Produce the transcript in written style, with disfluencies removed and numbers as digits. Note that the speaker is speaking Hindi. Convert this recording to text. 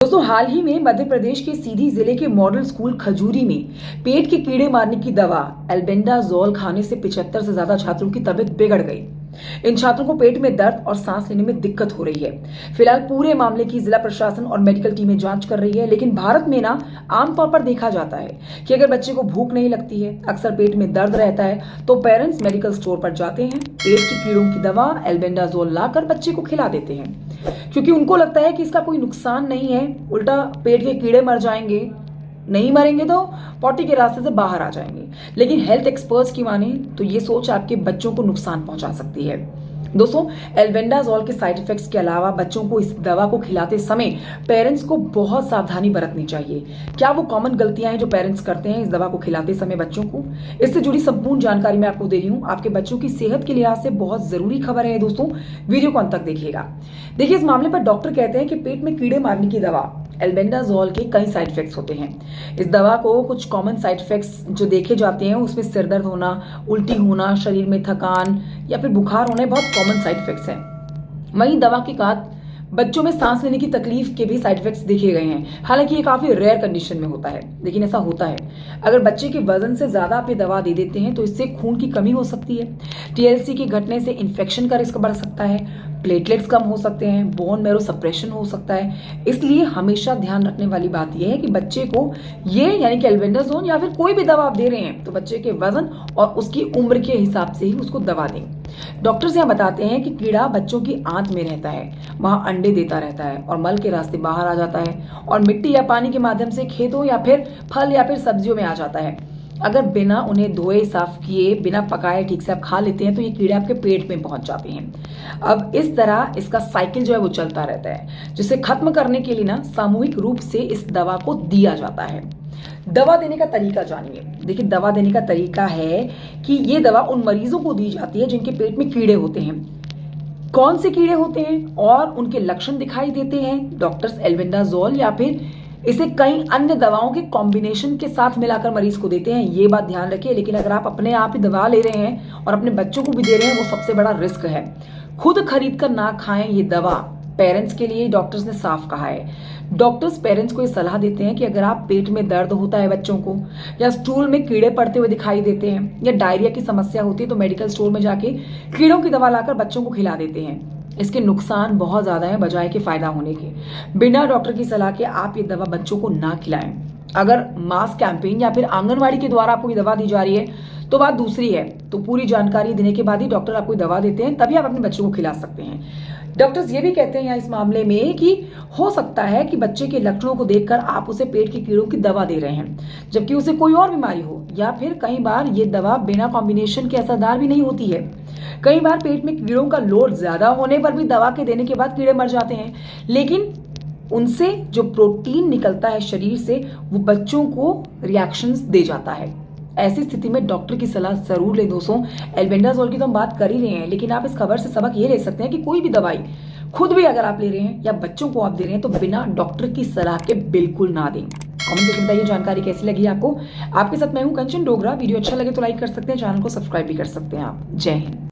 दोस्तों, हाल ही में मध्य प्रदेश के सीधी जिले के मॉडल स्कूल खजूरी में पेट के कीड़े मारने की दवा एल्बेंडाजोल खाने से 75 से ज्यादा छात्रों की तबीयत बिगड़ गई। इन छात्रों को पेट में दर्द और सांस लेने में दिक्कत हो रही है। फिलहाल पूरे मामले की जिला प्रशासन और मेडिकल टीमें जांच कर रही है। लेकिन भारत में ना आमतौर पर देखा जाता है कि अगर बच्चे को भूख नहीं लगती है, अक्सर पेट में दर्द रहता है, तो पेरेंट्स मेडिकल स्टोर पर जाते हैं, पेट की कीड़ों की दवा एल्बेंडाजोल लाकर बच्चे को खिला देते हैं, क्योंकि उनको लगता है कि इसका कोई नुकसान नहीं है, उल्टा पेट के कीड़े मर जाएंगे। नहीं मरेंगे तो पॉटी के रास्ते से बाहर आ जाएंगे। लेकिन हेल्थ एक्सपर्ट्स की माने तो ये सोच आपके बच्चों को नुकसान पहुंचा सकती है। दोस्तों, एल्बेंडाजोल के साइड इफेक्ट्स के अलावा बच्चों को इस दवा को खिलाते समय पेरेंट्स को बहुत सावधानी बरतनी चाहिए। क्या वो कॉमन गलतियां हैं जो पेरेंट्स करते हैं इस दवा को खिलाते समय बच्चों को? इससे जुड़ी संपूर्ण जानकारी मैं आपको दे रही हूं। आपके बच्चों की सेहत के लिहाज से बहुत जरूरी खबर है दोस्तों, वीडियो को अंत तक देखिएगा। देखिए, इस मामले पर डॉक्टर कहते हैं कि पेट में कीड़े मारने की दवा एल्बेंडाजोल के कई साइड इफेक्ट्स होते हैं। इस दवा को कुछ कॉमन साइड इफेक्ट्स जो देखे जाते हैं उसमें सिर दर्द होना, उल्टी होना, शरीर में थकान या फिर बुखार होना बहुत कॉमन साइड इफेक्ट्स हैं। वहीं दवा के साथ बच्चों में सांस लेने की तकलीफ के भी साइड इफेक्ट्स देखे गए हैं। हालांकि ये काफी रेयर कंडीशन में होता है, लेकिन ऐसा होता है। अगर बच्चे के वजन से ज्यादा आप ये दवा दे देते हैं तो इससे खून की कमी हो सकती है, टीएलसी के घटने से इन्फेक्शन का रिस्क बढ़ सकता है, प्लेटलेट्स कम हो सकते हैं, बोन मैरो सप्रेशन हो सकता है। इसलिए हमेशा ध्यान रखने वाली बात यह है कि बच्चे को ये यानी कि एल्बेंडाजोल या फिर कोई भी दवा आप दे रहे हैं तो बच्चे के वजन और उसकी उम्र के हिसाब से ही उसको दवा दें। डॉक्टर्स यहाँ बताते हैं कि कीड़ा बच्चों की आंत में रहता है, वहां अंडे देता रहता है और मल के रास्ते बाहर आ जाता है और मिट्टी या पानी के माध्यम से खेतों या फिर फल या फिर सब्जियों में आ जाता है। अगर बिना उन्हें धोए, साफ किए, बिना पकाए ठीक से आप खा लेते हैं तो ये कीड़े आपके पेट में पहुंच जाते हैं। अब इस तरह इसका साइकिल जो है वो चलता रहता है, जिसे खत्म करने के लिए ना सामूहिक रूप से इस दवा को दिया जाता है। दवा देने का तरीका जानिए। देखिए, दवा देने का तरीका है कि ये दवा उन मरीजों को दी जाती है जिनके पेट में कीड़े होते हैं। कौन से कीड़े होते हैं और उनके लक्षण दिखाई देते हैं, डॉक्टर्स एल्बेंडाजोल या फिर इसे कई अन्य दवाओं के कॉम्बिनेशन के साथ मिलाकर मरीज को देते हैं, ये बात ध्यान रखिए। लेकिन अगर आप अपने आप ही दवा ले रहे हैं और अपने बच्चों को भी दे रहे हैं, वो सबसे बड़ा रिस्क है। खुद खरीद कर ना खाएं ये दवा, पेरेंट्स के लिए डॉक्टर्स ने साफ कहा है। डॉक्टर्स पेरेंट्स को ये सलाह देते हैं कि अगर आप पेट में दर्द होता है बच्चों को, या स्टूल में कीड़े पड़ते हुए दिखाई देते हैं, या डायरिया की समस्या होती है, तो मेडिकल स्टोर में जाके कीड़ों की दवा लाकर बच्चों को खिला देते हैं। इसके नुकसान बहुत ज्यादा है बजाय के फायदा होने के। बिना डॉक्टर की सलाह के आप ये दवा बच्चों को ना खिलाएं। अगर मास कैंपेन या फिर आंगनवाड़ी के द्वारा आपको ये दवा दी जा रही है तो बात दूसरी है। तो पूरी जानकारी देने के बाद ही डॉक्टर आपको दवा देते हैं, तभी आप अपने बच्चों को खिला सकते हैं। डॉक्टर्स ये भी कहते हैं यहाँ इस मामले में कि हो सकता है कि बच्चे के लक्षणों को देखकर आप उसे पेट के कीड़ों की दवा दे रहे हैं, जबकि उसे कोई और बीमारी हो, या फिर कई बार ये दवा बिना कॉम्बिनेशन के असरदार भी नहीं होती है। कई बार पेट में कीड़ों का लोड ज्यादा होने पर भी दवा के देने के बाद कीड़े मर जाते हैं, लेकिन उनसे जो प्रोटीन निकलता है शरीर से वो बच्चों को रिएक्शंस दे जाता है। ऐसी स्थिति में डॉक्टर की सलाह जरूर ले दोस्तों। एल्बेंडाजोल की तो हम बात कर ही रहे हैं, लेकिन आप इस खबर से सबक ये ले सकते हैं कि कोई भी दवाई खुद भी अगर आप ले रहे हैं या बच्चों को आप दे रहे हैं तो बिना डॉक्टर की सलाह के बिल्कुल ना दें। कमेंट करके बताइए जानकारी कैसी लगी आपको। आपके साथ मैं हूं कंचन डोगरा। वीडियो अच्छा लगे तो लाइक कर सकते हैं, चैनल को सब्सक्राइब भी कर सकते हैं आप। जय हिंद।